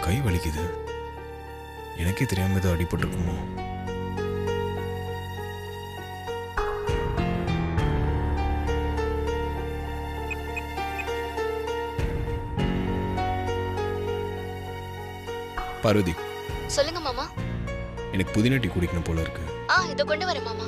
கை வலிக்குது. எனக்கே தெரியாம ஏதோ அடிபட்டிருக்குமோ? பார்வதி, சொல்லுங்க மாமா. எனக்கு புதினா டீ குடிக்கணும் போல இருக்கு. இத கொண்டு வரேன் மாமா.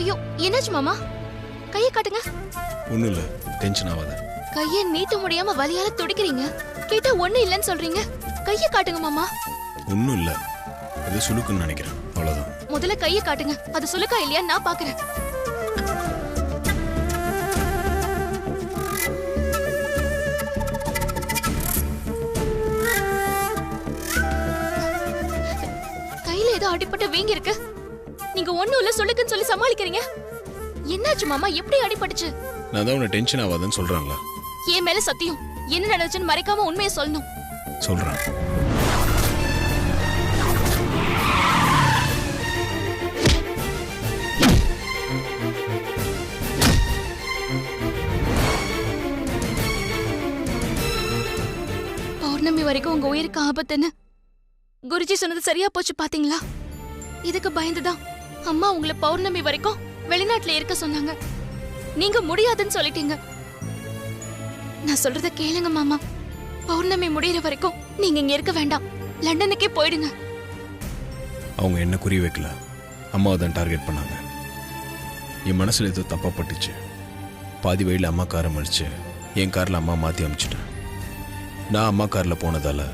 ஐயோ, என்னாச்சு மாமா? கையை காட்டுங்க. ஒண்ணும் இல்ல, டென்ஷன் ஆகாத. கையை நீட்ட முடியாம வலியால துடிக்கிறீங்க. கேட்டா ஒண்ணு இல்லன்னு சொல்றீங்க. கையை காட்டுங்க மாமா. ஒண்ணும் இல்ல, அது சுளுக்குன்னு நினைக்கிறேன், அவ்வளவுதான். முதல்ல கையை காட்டுங்க. அது சுளுக்கா இல்லையா நான் பாக்குறேன். கையில ஏதோ அடிபட்டு வீங்கி இருக்கு. நீங்க ஒண்ணும் இல்ல சுளுக்குன்னு சொல்லி சமாளிக்கிறீங்க. என்னாச்சு மாமா? எப்படி அடிபட்டுச்சு? நான் தான் உன்னை டென்ஷன் ஆகாதுன்னு சொல்றேன்ல. என் மேல சத்தியம். என்ன நடந்துச்சுன்னு மறைக்காம உண்மையை சொல்லணும். சொல்றேன். பௌர்ணமி வரைக்கும் உங்க உயிருக்கு ஆபத்துன்னு குருஜி சொன்னது சரியா போச்சு பாத்தீங்களா? இதுக்கு பயந்துதான் அம்மா உங்களை பௌர்ணமி வரைக்கும் வெளிநாட்டுல இருக்க சொன்னாங்க. நீங்க முடியாதுன்னு சொல்லிட்டீங்க. நான் சொல்றத கேளுங்க மாமா. பௌர்ணமி முடியற வரைக்கும் நீங்க இங்க இருக்க வேண்டாம். லண்டனுக்கே போயிடுங்க. அவங்க என்ன குறி வைக்கல, அம்மாவை தான் டார்கெட் பண்ணாங்க. என் மனசுல ஏதோ தப்பா பட்டுச்சு. பாதி வழியில் அம்மா காரை மறிச்சு என் காரில் அம்மா மாற்றி அமிச்சிட்டேன். நான் அம்மா காரில் போனதால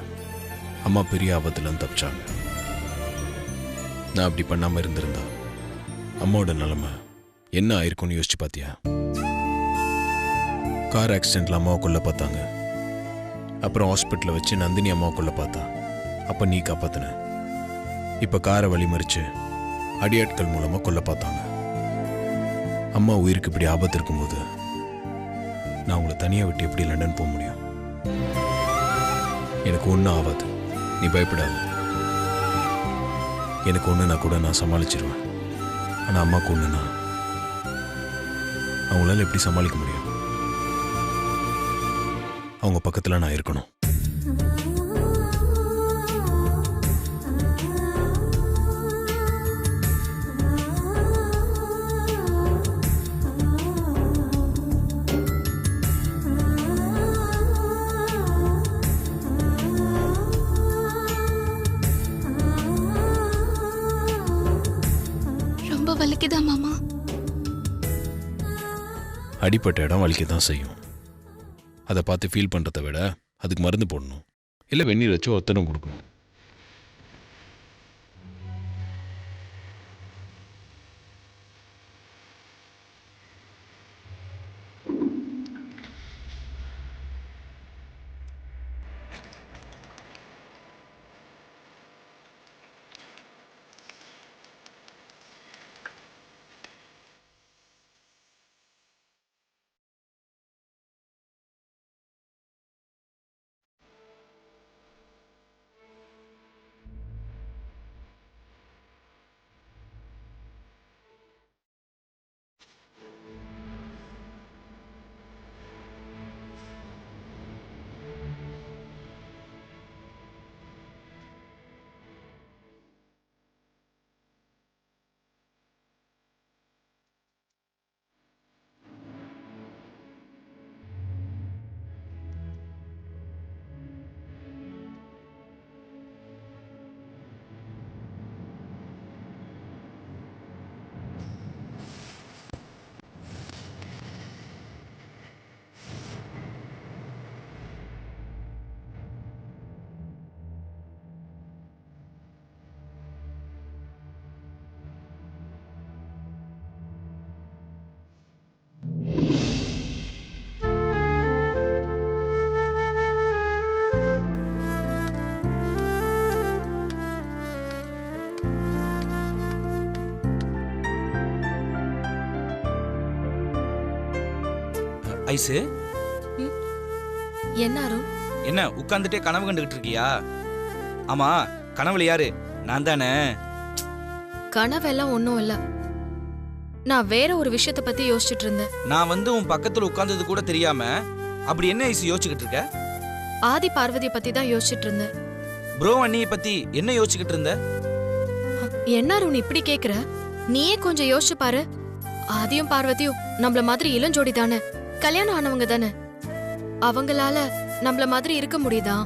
அம்மா பெரிய ஆபத்துலன்னு தப்பிச்சாங்க. நான் அப்படி பண்ணாமல் இருந்திருந்தா அம்மாவோட நிலைமை என்ன ஆயிருக்கும்னு யோசிச்சு பார்த்தியா? கார் ஆக்சிடென்ட்ல அம்மாவை கொல்ல பார்த்தாங்க. அப்புறம் ஹாஸ்பிட்டலில் வச்சு நந்தினி அம்மாவை கொல்ல பார்த்தா. அப்போ நீ காப்பாத்தின. இப்போ காரை வழிமறிச்சு அடியாட்கள் மூலமாக கொல்ல பார்த்தாங்க. அம்மா உயிருக்கு இப்படி ஆபத்து இருக்கும்போது நான் உங்களை தனியாக விட்டு எப்படி லண்டன் போக முடியும்? எனக்கு ஒன்றும் ஆகாது, நீ பயப்படாத. எனக்கு ஒன்றுனா கூட நான் சமாளிச்சிருவேன். ஆனால் அம்மாவுக்கு ஒன்றுனா அவங்களால எப்படி சமாளிக்க முடியும்? அவங்க பக்கத்தில் நான் இருக்கணும். ரொம்ப வலிக்குதா மாமா? அடிப்பட்ட இடம் வலிக்க தான் செய்யும். அதை பார்த்து ஃபீல் பண்ணுறதை விட அதுக்கு மருந்து போடணும், இல்லை வெந்நீர் வச்சு ஒத்தடம் கொடுக்கணும். ஐசு, என்ன அருண்? என்ன உட்காந்துட்டே கனவு கண்டுகிட்டு இருக்கியா? ஆமா, கனவுல யாரு நான் தானே. கனவெல்லாம் ஒன்றும் இல்லை. நான் வேற ஒரு விஷயத்த பத்தி யோசிச்சுட்டு இருந்தேன். நான் உன் பக்கத்துல உட்கார்ந்தது கூட தெரியாம அப்படி என்ன ஐசு யோசிச்சுக்கிட்டு இருக்க? ஆதி பார்வதியை பத்தி தான் யோசிச்சுட்டு இருந்தேன். ப்ரோ அண்ணியை பத்தி என்ன யோசிச்சுக்கிட்டு இருந்த? என்ன அருண் இப்படி கேக்குற? நீயே கொஞ்சம் யோசிச்சு பாரு. ஆதியும் பார்வதியும் நம்மள மாதிரி இளஞ்சோடி தானே, கல்யாணம் ஆனவங்க தானே. அவங்களால நம்மள மாதிரி இருக்க முடியுதா?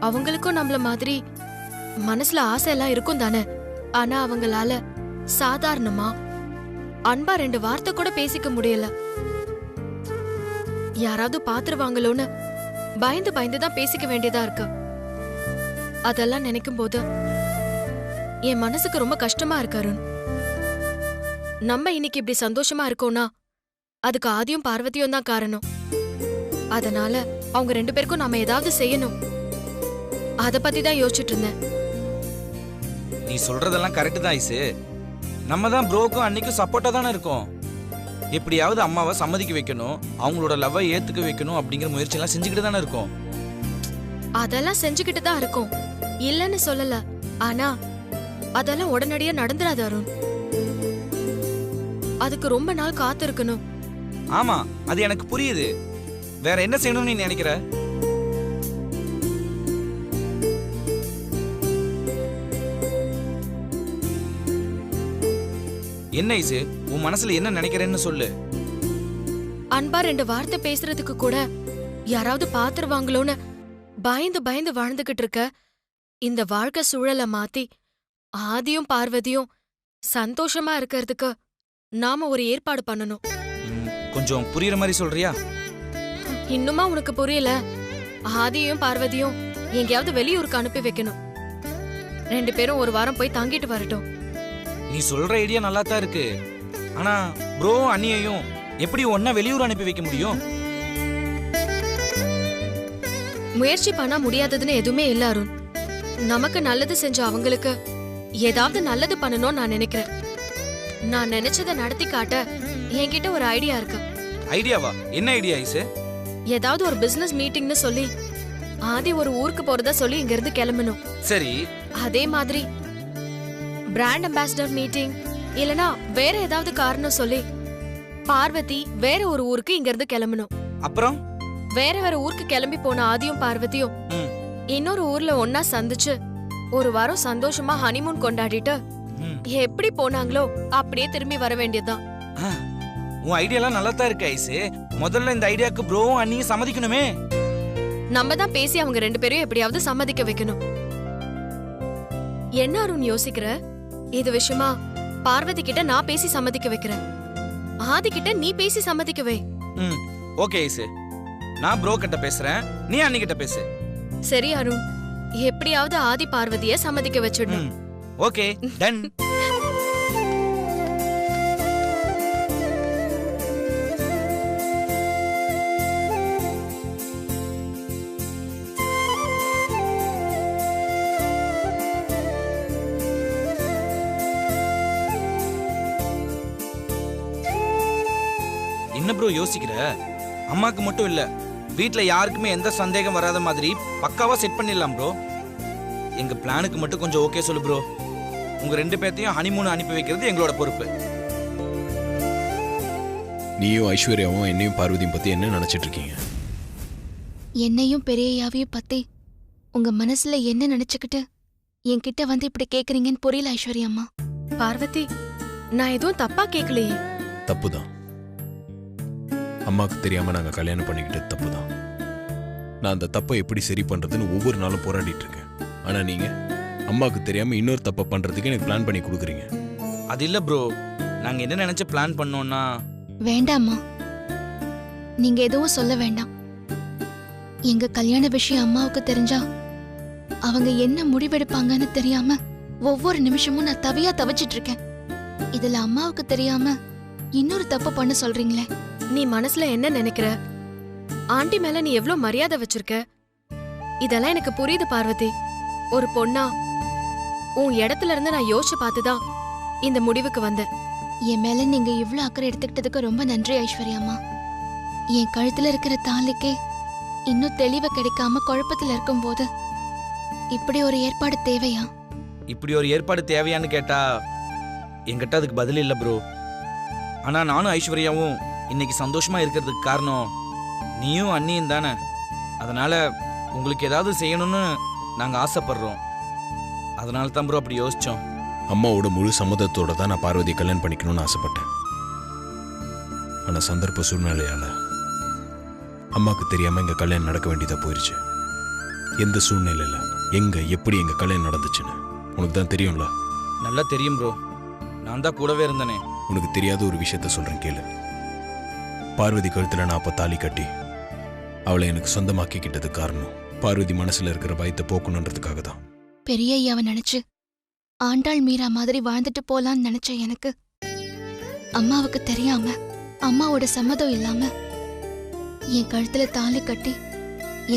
அவங்களுக்கும் நம்மள மாதிரி மனசுல ஆசை எல்லாம் இருக்கும் தானே. ஆனா அவங்களால சாதாரணமா அன்பா 2 வார்த்தை கூட பேசிக்க முடியல. யாராவது பாத்துருவாங்களோன்னு பயந்து பயந்து தான் பேசிக்க வேண்டியதா இருக்கு. அதெல்லாம் நினைக்கும் போது என் மனசுக்கு ரொம்ப கஷ்டமா இருக்கு அருண். நம்ம இன்னைக்கு இப்படி சந்தோஷமா இருக்கோம்னா அதுக்கு ஆதியும் பார்வதியும் தான் காரணம். அதனால அவங்க 2 பேருக்கும் நாம ஏதாவது செய்யணும். அத பத்தி தான் யோசிச்சுட்டு இருந்தேன். நீ சொல்றதெல்லாம் கரெக்ட் தான் ஐசு. நம்ம தான் ப்ரோக்கும் அன்னைக்கும் சப்போர்ட்டா தானே இருக்கோம். எப்படியாவது அம்மாவை சம்மதிக்க வைக்கணும், அவங்களோட லவ்வை ஏத்துக்க வைக்கணும் அப்படிங்கிற முயற்சி எல்லாம் செஞ்சுக்கிட்டு தானே இருக்கோம். அதெல்லாம் செஞ்சுக்கிட்டு தான் இருக்கோம், இல்லன்னு சொல்லல. ஆனா அதெல்லாம் உடனடியா நடந்துராது அருண். அதுக்கு ரொம்ப நாள் காத்து இருக்கணும். ஆமா, அது எனக்கு புரியுது. வேற என்ன செய்யணும்னு நீ நினைக்கிற? என்ன ஐசு, உன் மனசுல என்ன நினைக்கிறேன்னு சொல்லு. அன்பா 2 வார்த்தை பேசுறதுக்கு கூட யாராவது பாத்துருவாங்களோன்னு பயந்து பயந்து வாழ்ந்துகிட்டு இருக்க இந்த வாழ்க்கை சூழலை மாத்தி ஆதியும் பார்வதியும் சந்தோஷமா இருக்கிறதுக்கு நாம ஒரு ஏற்பாடு பண்ணணும். கொஞ்சம் புரியுற மாதிரி சொல்றியா? இன்னுமா உனக்கு புரியல? ஆதியும் பார்வதியும் எங்கேயாவது வெளியூருக்கு அனுப்பி வைக்கணும். 2 பேரும் ஒரு வாரம் போய் தங்கிட்டு வரட்டும். நீ சொல்ற ஐடியா நல்லா தான் இருக்கு. ஆனா ப்ரோ அண்ணியையும் எப்படி ஒன்னா வெளியூர் அனுப்பி வைக்க முடியும்? முயற்சி பண்ணா முடியாததுன்னு எதுவுமே இல்ல அருண். நமக்கு நல்லது செஞ்ச அவங்களுக்கு ஏதாவது நல்லது பண்ணணும்னு நான் நினைக்கிறேன். நான் நினைச்சதை நடத்தி காட்ட என்கிட்ட ஒரு ஐடியா இருக்கு. ஐடியாவா? என்ன ஐடியா ஐசு? ஏதாவது ஒரு பிசினஸ் மீட்டிங்னு சொல்லி ஆதி ஒரு ஊருக்கு போறதா சொல்லி இங்க இருந்து கிளம்பணும். சரி, அதே மாதிரி பிராண்ட் அம்பாசிடர் மீட்டிங் இல்லனா வேற ஏதாவது காரணம் சொல்லி பார்வதி வேற ஒரு ஊருக்கு இங்க இருந்து கிளம்பணும். அப்புறம் வேற வேற ஊருக்கு கிளம்பி போன ஆதியும் பார்வதியும் இன்னொரு ஊர்ல ஒன்னா சந்திச்சு ஒரு வாரம் சந்தோஷமா ஹனிமூன் கொண்டாடிட்டு எப்படி போனாங்களோ அப்படியே திரும்பி வர வேண்டியதுதான். உன் ஐடியாலாம் நல்லா தான் இருக்கு ஐசு. முதல்ல இந்த ஐடியாக்கு ப்ரோவும் அண்ணியும் சம்மதிக்கணுமே. நம்ம தான் பேசி அவங்க 2 பேரையும் எப்படியாவது சம்மதிக்க வைக்கணும். என்ன அருண் யோசிக்கிற? இது விஷயமா பார்வதி கிட்ட நான் பேசி சம்மதிக்க வைக்கிறேன். ஆதி கிட்ட நீ பேசி சம்மதிக்க வை. ஓகே ஐசு, நான் ப்ரோ கிட்ட பேசுறேன், நீ அண்ணி கிட்ட பேசு. சரி அருண், எப்படியாவது ஆதி பார்வதிய சம்மதிக்க வச்சிடணும். Okay, ton. என்ன ப்ரோ யோசிக்கிற? அம்மாக்கு மட்டும் இல்ல, வீட்ல யாருக்குமே எந்த சந்தேகம் வராத மாதிரி பக்காவா செட் பண்ணிடலாம் ப்ரோ. எங்க பிளானுக்கு மட்டும் கொஞ்சம் ஓகே சொல்லு ப்ரோ. உங்க 2 பேர்த்தையும் ஹனிமூன் அனுப்பி வைக்கிறது எங்களோட பொறுப்பு. நீயும் ஐஸ்வர்யாவும் என்னையும் பார்வதியும் பத்தி என்ன நினைச்சிட்டு இருக்கீங்க? என்னையும் பெரியயாவையும் பத்தி உங்க மனசுல என்ன நினைச்சுக்கிட்டு என்கிட்ட வந்து இப்படி கேக்குறீங்கன்னு புரியல ஐஸ்வர்யா அம்மா. பார்வதி, நான் எதுவும் தப்பா கேக்கலையே. தப்புதான். அம்மாக்கு தெரியாம நாங்க கல்யாணம் பண்ணிக்கிட்டது தப்புதான். நான் அந்த தப்பை எப்படி சரி பண்றதுன்னு ஒவ்வொரு நாளும் போராடிட்டு இருக்கேன். ஆனா நீங்க அம்மாக்கு தெரியாம இன்னொரு தப்பை பண்றதுக்கு எனக்கு பிளான் பண்ணி கொடுக்குறீங்க. அது இல்ல ப்ரோ, நாங்க என்ன நினைச்சு பிளான் பண்ணோம்னா. வேண்டாம்மா, நீங்க எதுவும் சொல்ல வேண்டாம். எங்க கல்யாண விஷயம் அம்மாவுக்கு தெரிஞ்சா அவங்க என்ன முடிவெடுப்பாங்கன்னு தெரியாம ஒவ்வொரு நிமிஷமும் நான் தவிச்சிட்டு இருக்கேன். இதுல அம்மாவுக்கு தெரியாம இன்னொரு தப்பு பண்ண சொல்றீங்களே. நீ மனசுல என்ன நினைக்கிற? ஆண்டி மேல நீ எவ்வளவு மரியாதை வச்சிருக்க, இதெல்லாம் எனக்கு புரியுது பார்வதி. ஒரு பொண்ணா உன் இடத்துல இருந்து நான் யோசிச்சு பார்த்துதான் இந்த முடிவுக்கு வந்தேன். என் மேல நீங்க இவ்ளோ அக்கறை எடுத்துக்கிட்டதுக்கு ரொம்ப நன்றி ஐஸ்வர்யாம்மா. என் கழுத்துல இருக்கிற தாலிக்கே இன்னும் தெளிவு கிடைக்காம குழப்பத்துல இருக்கும்போது இப்படி ஒரு ஏற்பாடு தேவையா? இப்படி ஒரு ஏற்பாடு தேவையான்னு கேட்டா என்கிட்ட அதுக்கு பதில் இல்லை ப்ரோ. ஆனா நானும் ஐஸ்வர்யாவும் இன்னைக்கு சந்தோஷமா இருக்கிறதுக்கு காரணம் நீயும் அண்ணியும் தானே. அதனால உங்களுக்கு ஏதாவது செய்யணும்னு நாங்க ஆசைப்படுறோம். அதனால தான் ப்ரோ அப்படி யோசிச்சோம். அம்மாவோட முழு சம்மதத்தோட தான் நான் பார்வதி கல்யாணம் பண்ணிக்கணும்னு ஆசைப்பட்டேன். ஆனா சந்தர்ப்ப சூழ்நிலையால அம்மாவுக்கு தெரியாம எங்க கல்யாணம் நடக்க வேண்டியதா போயிருச்சு. எந்த சூழ்நிலையில எங்க எப்படி எங்க கல்யாணம் நடந்துச்சுன்னு உனக்கு தான் தெரியும்ல. நல்லா தெரியும் ப்ரோ, நான் தான் கூடவே இருந்தேனே. உனக்கு தெரியாத ஒரு விஷயத்த சொல்றேன் கேளு. பார்வதி கழுத்துல நான் அப்ப தாலி கட்டி அவளை எனக்கு சொந்தமாக்கிக்கிட்டது காரணம் பார்வதி மனசுல இருக்கிற பயத்தை போக்கணுன்றதுக்காக தான். பெரிய ஐயாவை நினைச்சு ஆண்டாள் மீரா மாதிரி வாழ்ந்துட்டு போலான்னு நினைச்ச எனக்கு அம்மாவுக்கு தெரியாம அம்மாவோட சம்மதம் இல்லாம என் கழுத்துல தாலி கட்டி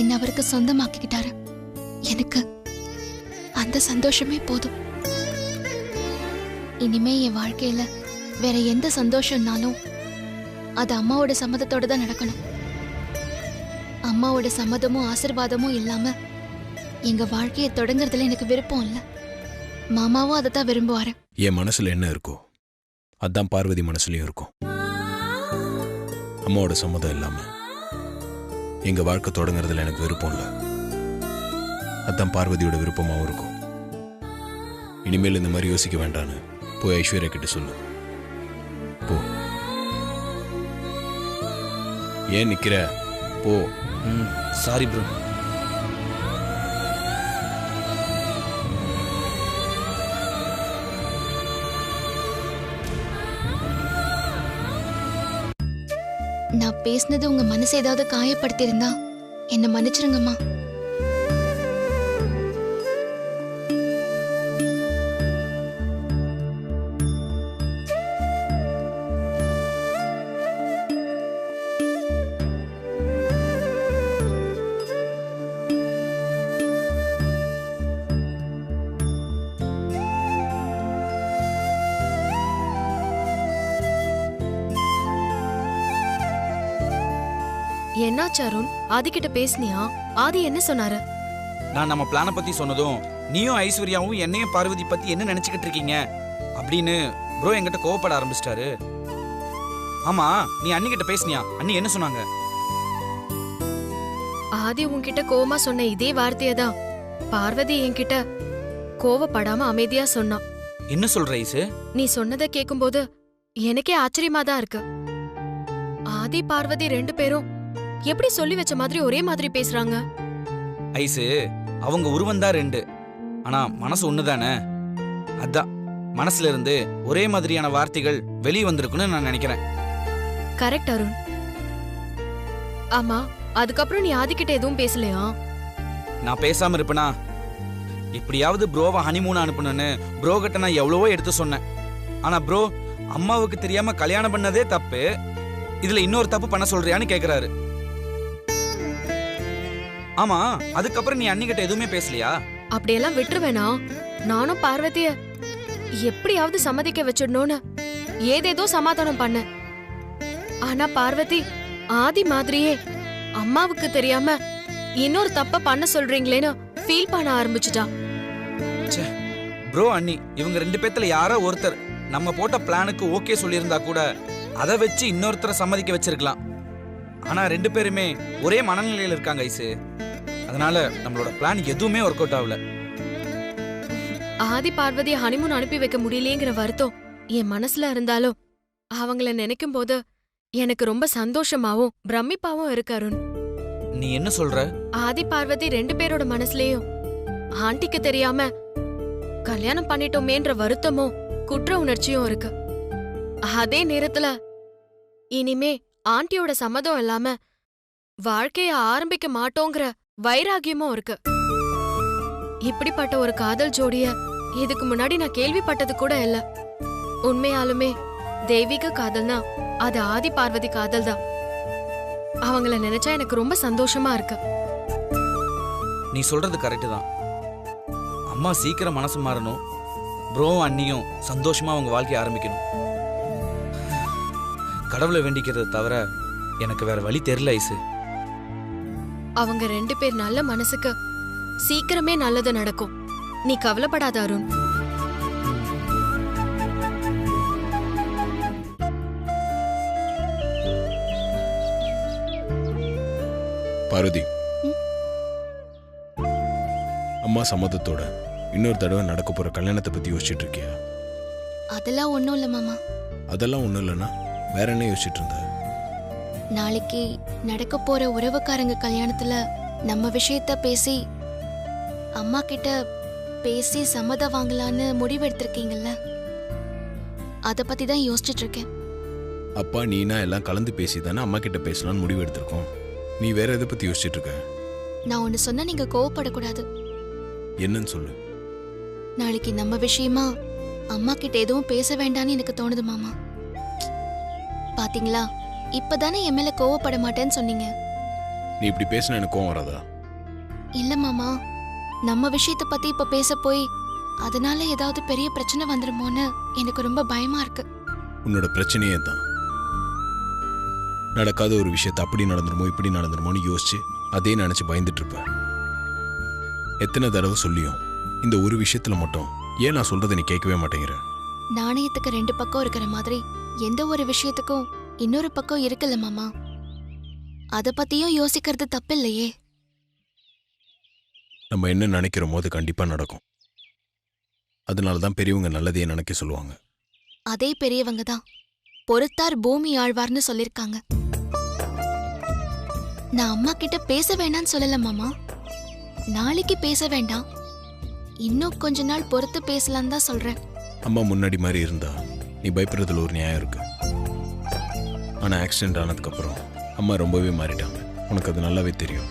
என்ன அவருக்கு சொந்தமாக்கிக்கிட்டாரு. எனக்கு அந்த சந்தோஷமே போதும். இனிமே என் வாழ்க்கையில வேற எந்த சந்தோஷம்னாலும் அது அம்மாவோட சம்மதத்தோட தான் நடக்கணும். அம்மாவோட சம்மதமும் ஆசீர்வாதமும் இல்லாம எங்க வாழ்க்கையை தொடங்குறதுல எனக்கு விருப்பம் இல்ல. மாமாவும் அதை தான் விரும்புவாரு. என் மனசுல என்ன இருக்கோ அதான் பார்வதி மனசுலயும் இருக்கும். அம்மாவோட சம்மதம் இல்லாம எங்க வாழ்க்கை தொடங்குறதுல எனக்கு விருப்பம் இல்ல. அதான் பார்வதியோட விருப்பமாவும் இருக்கும். இனிமேல் இந்த மாதிரி யோசிக்க வேண்டான்னு போய் ஐஸ்வர்யா கிட்ட சொல்லு. போ. ஏன் நிக்கிற? போ. Sorry bro. நான் பேசினது உங்க மனசை ஏதாவது காயப்படுத்தியிருந்தா என்ன மன்னிச்சிருங்கம்மா. என்னாச்சு அருண்? ஆதி கிட்ட பேசுனியா? ஆதி என்ன சொன்னாரு? நான் நம்ம பிளானை பத்தி சொன்னதும் நீயும் ஐஸ்வர்யாவும் என்னையும் பார்வதி பத்தி என்ன நினைச்சுக்கிட்டு இருக்கீங்க அப்படின்னு ப்ரோ என்கிட்ட கோவப்பட ஆரம்பிச்சிட்டாரு. ஆமா, நீ அண்ணி கிட்ட பேசுனியா? அண்ணி என்ன சொன்னாங்க? ஆதி உன்கிட்ட கோவமா சொன்ன இதே வார்த்தையை தான் பார்வதி என்கிட்ட கோவப்படாம அமைதியா சொன்னா. என்ன சொல்ற ஐசு? நீ சொன்னதை கேக்கும்போது எனக்கே ஆச்சரியமா தான் இருக்கு. ஆதி பார்வதி ரெண்டு பேரும் எப்படி சொல்லி வச்ச மாதிரி ஒரே மாதிரி பேசுறாங்க? ஐசு, அவங்க உருவம் தான் ரெண்டு, ஆனா மனசு ஒண்ணுதானே. அதான் மனசுல இருந்து ஒரே மாதிரியான வார்த்தைகள் வெளியே வந்திருக்குன்னு நான் நினைக்கிறேன். கரெக்ட் அருண். ஆமா, அதுக்கப்புறம் நீ ஆதி கிட்ட எதுவும் பேசலையா? நான் பேசாம இருப்பேனா? எப்படியாவது ப்ரோவை ஹனிமூன் அனுப்பணும்னு ப்ரோ கிட்ட நான் எவ்வளவோ எடுத்து சொன்னேன். ஆனா ப்ரோ அம்மாவுக்கு தெரியாம கல்யாணம் பண்ணதே தப்பு, இதுல இன்னொரு தப்பு பண்ண சொல்றியான்னு கேக்குறாரு. ஆமா, அதுக்கப்புறம் நீ அண்ணி கிட்ட எதுவுமே பேசலையா? அப்படியெல்லாம் விட்டுருவேனா? நானும் பார்வதிய எப்படியாவது சம்மதிக்க வச்சிடணும்னு ஏதேதோ சமாதானம் பண்ண. ஆனா பார்வதி ஆதி மாதிரியே அம்மாவுக்கு தெரியாம இன்னொரு தப்ப பண்ண சொல்றீங்களேன்னு ஃபீல் பண்ண ஆரம்பிச்சுட்டா. ப்ரோ அண்ணி இவங்க ரெண்டு பேத்துல யாரோ ஒருத்தர் நம்ம போட்ட பிளானுக்கு ஓகே சொல்லியிருந்தா கூட அதை வச்சு இன்னொருத்தரை சம்மதிக்க வச்சிருக்கலாம். ஆனா ரெண்டு பேருமே ஒரே மனநிலையில இருக்காங்க ஐசு. அதனால நம்மளோட பிளான் எதுவுமே ஒர்க் அவுட் ஆகல. ஆதி பார்வதிய ஹனிமூன் அனுப்பி வைக்க முடியலையேங்கிற வருத்தம் என் மனசுல இருந்தாலும் அவங்கள நினைக்கும் போது எனக்கு ரொம்ப சந்தோஷமாவும் பிரமிப்பாவும் இருக்கு அருண். நீ என்ன சொல்ற? ஆதி பார்வதி ரெண்டு பேரோட மனசுலயும் ஆண்டிக்கு தெரியாம கல்யாணம் பண்ணிட்டோமேன்ற வருத்தமும் குற்ற உணர்ச்சியும் இருக்கு. அதே நேரத்துல இனிமே ஆண்டியோட சம்மதம் இல்லாம வாழ்க்கைய ஆரம்பிக்க மாட்டோங்கிற வைராகியமும் இருக்கு. இப்படிப்பட்ட ஒரு காதல் ஜோடிய இதுக்கு முன்னாடி நான் கேள்விப்பட்டது கூட இல்ல. உண்மையாலுமே தெய்வீக காதல்னா அது ஆதி பார்வதி காதல் தான். அவங்கள நினைச்சா எனக்கு ரொம்ப சந்தோஷமா இருக்கு. நீ சொல்றது கரெக்ட் தான். அம்மா சீக்கிரம் மனசு மாறணும், ப்ரோவும் அண்ணியும் சந்தோஷமா அவங்க வாழ்க்கைய ஆரம்பிக்கணும். கடவுளை வேண்டிக்கிறது தவிர எனக்கு வேற வழி தெரியல ஐசு. அவங்க ரெண்டு பேர் நல்ல மனசுக்கு சீக்கிரமே நல்லது நடக்கும். நீ கவலைப்படாத அருண். பார்வதி, அம்மா சம்மதத்தோட இன்னொரு தடவை நடக்க போற கல்யாணத்தை பத்தி யோசிச்சுட்டு இருக்கியா? அதெல்லாம் ஒண்ணும் இல்ல மாமா. அதெல்லாம் ஒண்ணும் இல்லைன்னா வேற என்ன யோசிச்சுட்டு இருந்த? நாளைக்கு நடக்க போற உறவுக்காரங்க கல்யாணத்துல நம்ம விஷயத்த பேசி அம்மா கிட்ட பேசி சம்மதம் வாங்கலான்னு முடிவு எடுத்திருக்கீங்கல்ல, அத பத்தி தான் யோசிச்சுட்டு இருக்கேன். அப்பா நீனா எல்லாம் கலந்து பேசி தானே அம்மா கிட்ட பேசலாம்னு முடிவு எடுத்திருக்கோம். நீ வேற எதை பத்தி யோசிச்சுட்டு இருக்க? நான் ஒன்னு சொன்னா நீங்க கோவப்படக்கூடாது. என்னன்னு சொல்லு. நாளைக்கு நம்ம விஷயமா அம்மா கிட்ட எதுவும் பேச வேண்டாம்னு எனக்கு தோணுது மாமா. பாத்தீங்களா, இப்பதானே என் மேல கோவப்பட மாட்டேன்னு சொன்னீங்க. நீ இப்படி பேசினா எனக்கு கோவம் வராதா? இல்ல மாமா, நம்ம விஷயத்த பத்தி இப்ப பேச போய் அதனால ஏதாவது பெரிய பிரச்சனை வந்துருமோன்னு எனக்கு ரொம்ப பயமா இருக்கு. உன்னோட பிரச்சனையே தான். நடக்காத ஒரு விஷயத்தை அப்படி நடந்துருமோ இப்படி நடந்துருமோன்னு யோசிச்சு அதே நினைச்சு பயந்துட்டு இருப்ப. எத்தனை தடவை சொல்லியும் இந்த ஒரு விஷயத்துல மட்டும் ஏன் நான் சொல்றதை நீ கேட்கவே மாட்டேங்கிற? நாணயத்துக்கு ரெண்டு பக்கம் இருக்கிற மாதிரி எந்த ஒரு விஷயத்துக்கும் இன்னொரு பக்கம் இருக்குல்ல மாமா. அத பத்தியும் யோசிக்கிறது தப்பில்லையே. நம்ம என்ன நினைக்கிறோமோ அது கண்டிப்பா நடக்கும். அதனாலதான் பெரியவங்க நல்லதையே நினைக்க சொல்லுவாங்க. அதே பெரியவங்க தான் பொறுத்தார் பூமி ஆழ்வார்னு சொல்லிருக்காங்க. நான் அம்மா கிட்ட பேச வேண்டாம்னு சொல்லல மாமா. நாளைக்கு பேச வேண்டாம், இன்னும் கொஞ்ச நாள் பொறுத்து பேசலாம் தான் சொல்றேன். அம்மா முன்னாடி மாதிரி இருந்தா நீ பயப்படுறதுல ஒரு நியாயம் இருக்கு. ஆனா ஆக்சிடென்ட் ஆனதுக்கு அப்புறம் அம்மா ரொம்பவே மாறிட்டாங்க. உனக்கு அது நல்லாவே தெரியும்.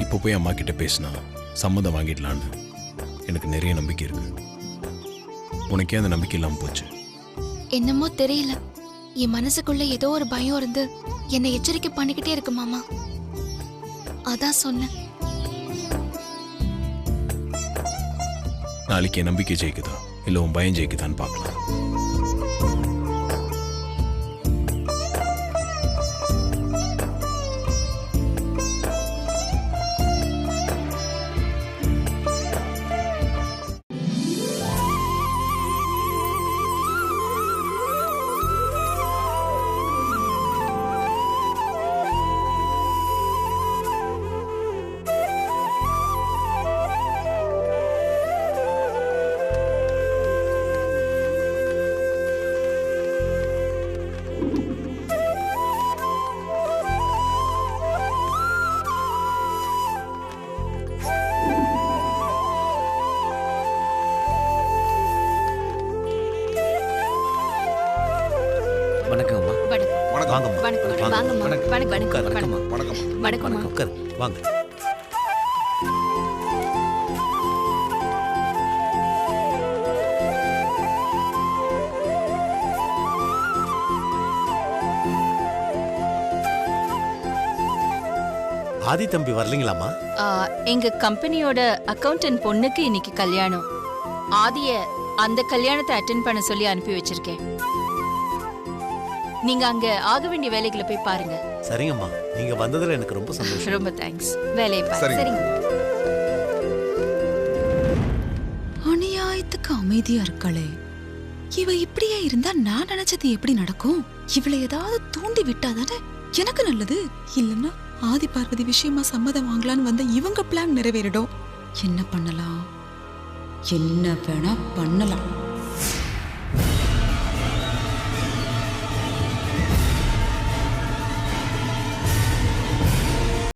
இப்போ போய் அம்மா கிட்ட பேசினா சம்மதம் வாங்கிடலான்னு எனக்கு நிறைய நம்பிக்கை இருக்கு. உனக்கே அந்த நம்பிக்கை இல்லாம போச்சு. என்னமோ தெரியல, என் மனசுக்குள்ள ஏதோ ஒரு பயம் இருந்து என்னை எச்சரிக்கை பண்ணிக்கிட்டே இருக்கு மாமா. அதான் சொன்னேன். நாளைக்கு என் நம்பிக்கை ஜெயிக்குதா இல்ல உன் பயம் ஜெயிக்குதான்னு பார்க்கலாம். வணக்கம்மா. வாங்கம்மா. வணக்கம். உட்காரு. வாங்க. ஆதி தம்பி வரலீங்களாமா? எங்க கம்பெனியோட அக்கவுண்டன்ட் பொண்ணுக்கு இன்னைக்கு கல்யாணம். ஆதிய அந்த கல்யாணத்தை அட்டென்ட் பண்ண சொல்லி அனுப்பி வச்சிருக்கேன். நீங்க அங்க ஆக வேண்டிய வேலைகளை போய் பாருங்க. சரிங்கம்மா, நீங்க வந்ததுல எனக்கு ரொம்ப சந்தோஷம். ரொம்ப தேங்க்ஸ். வேலையை பாருங்க. சரிங்க. அநியாயத்துக்கு அமைதியா இருக்காளே இவ. இப்படியே இருந்தா நான் நினைச்சது எப்படி நடக்கும்? இவளை ஏதாவது தூண்டி விட்டாதானே எனக்கு நல்லது. இல்லன்னா ஆதி பார்வதி விஷயமா சம்மதம் வாங்கலான்னு வந்த இவங்க பிளான் நிறைவேறிடும். என்ன பண்ணலாம்? என்ன வேணா பண்ணலாம்.